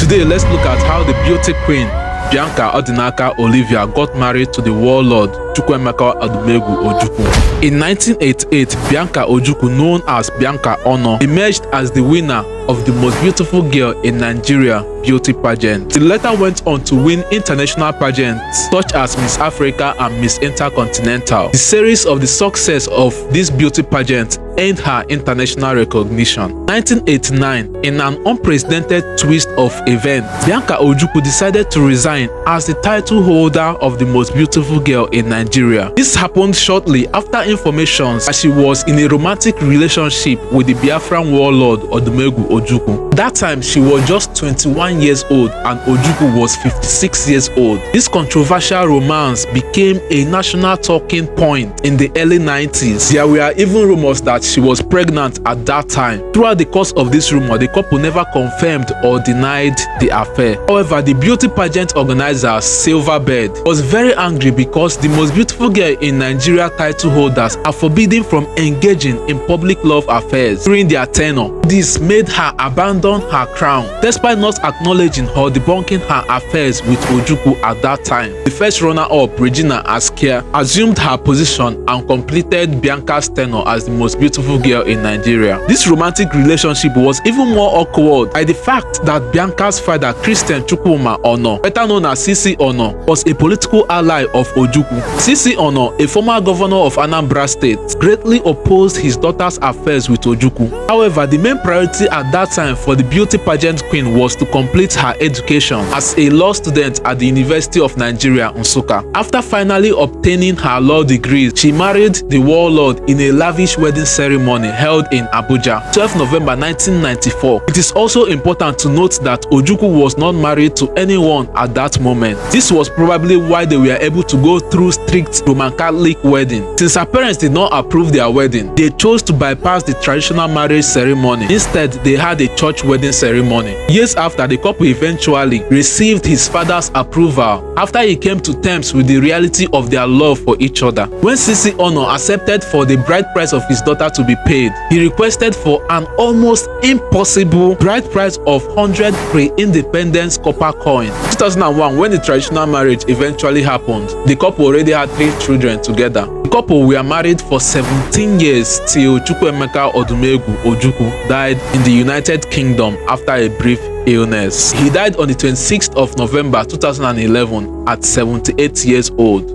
Today, let's look at how the beauty queen Bianca Odinaka Olivia got married to the warlord Ojukwu Ojukwu. In 1988, Bianca Ojukwu, known as Bianca Ono, emerged as the winner of the most beautiful girl in Nigeria beauty pageant. She later went on to win international pageants such as Miss Africa and Miss Intercontinental. The series of the success of this beauty pageant earned her international recognition. 1989, in an unprecedented twist of events, Bianca Ojukwu decided to resign as the title holder of the most beautiful girl in Nigeria. This happened shortly after information that she was in a romantic relationship with the Biafran warlord Ojukwu. That time, she was just 21 years old and Ojukwu was 56 years old. This controversial romance became a national talking point in the early 90s. There were even rumors that she was pregnant at that time. Throughout the course of this rumor, the couple never confirmed or denied the affair. However, the beauty pageant organizer, Silverbird, was very angry because the most beautiful girl in Nigeria title holders are forbidden from engaging in public love affairs during their tenure. This made her abandon her crown, despite not acknowledging or debunking her affairs with Ojukwu at that time. The first runner-up, Regina Askia, assumed her position and completed Bianca's tenure as the most beautiful girl in Nigeria. This romantic relationship was even more awkward by the fact that Bianca's father, Christian Chukwuma Ono, better known as Sisi Ono, was a political ally of Ojukwu. Sisi Ono, a former governor of Anambra State, greatly opposed his daughter's affairs with Ojukwu. However, the main priority at that time for the beauty pageant queen was to complete her education as a law student at the University of Nigeria, Nsukka. After finally obtaining her law degree, she married the warlord in a lavish wedding ceremony held in Abuja, 12 November 1994. It is also important to note that Ojukwu was not married to anyone at that moment. This was probably why they were able to go through strict Roman Catholic wedding. Since her parents did not approve their wedding, they chose to bypass the traditional marriage ceremony. Instead, they had a church wedding ceremony. Years after, the couple eventually received his father's approval after he came to terms with the reality of their love for each other. When Sisi Ono accepted for the bride price of his daughter to be paid, he requested for an almost impossible bride price of 100 pre-independence copper coin. 2001, when the traditional marriage eventually happened, the couple already had 3 children together. The couple were married for 17 years till Chukwuemeka Odumegwu Ojukwu died in the United Kingdom after a brief illness. He died on the 26th of November 2011 at 78 years old.